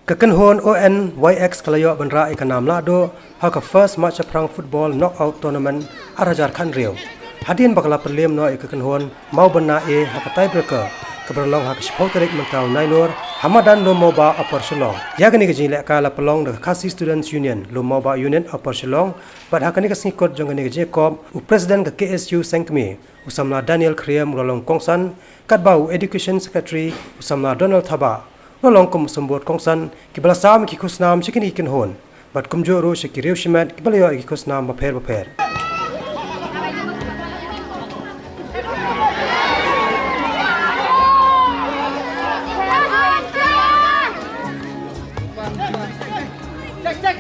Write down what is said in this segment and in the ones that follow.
Kekenhon Onyx kalayo benra ikanam Lahduh haka first match Shaphrang football knockout tournament arajar kan riau. Hadin bakala perlim no kekenhon mau bena haka tiebreaker keberlong haka Shaphrang tarik mentau nainur Hamadan lo mau ba upper Shillong. Ya gani gaji lek kala pelong de Kasi Students Union lo mau ba unit upper Shillong but haka ni kasingkot jong gani gaji kop u president ke KSU Sengkmi usamla Daniel Kriam rolong kongsan kat bau education secretary usamla Donald Thaba nolong kum sembut kongsan kibala sam ki khusnam chikin ikin hon bat kum jo ro shiki rew shimat kibala yo ki khusnam ba pher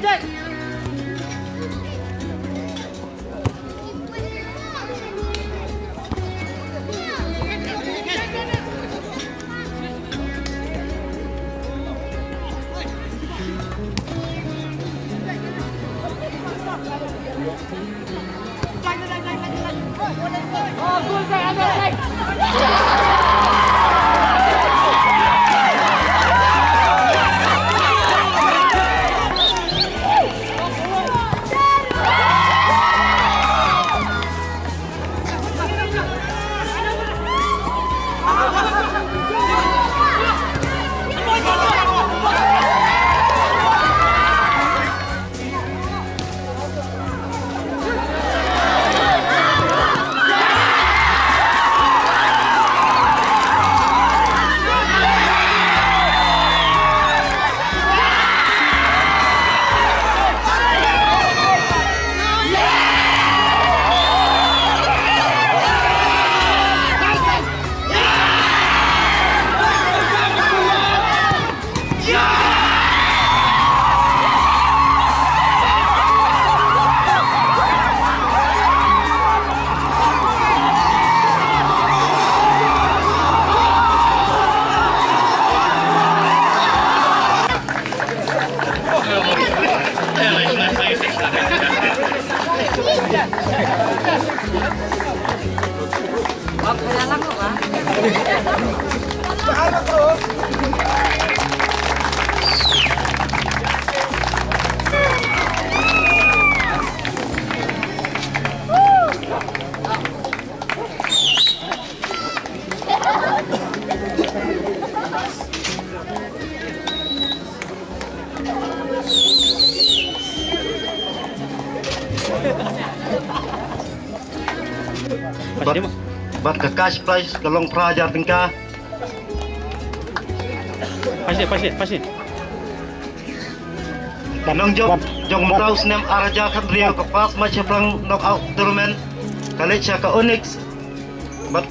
Check. Bat kekas price kalong prajar tingkah. Pasir. Danong jong mentau senam araja kan riau ke pas match Shaphrang knockout tournament. Kali ka Onyx. Bat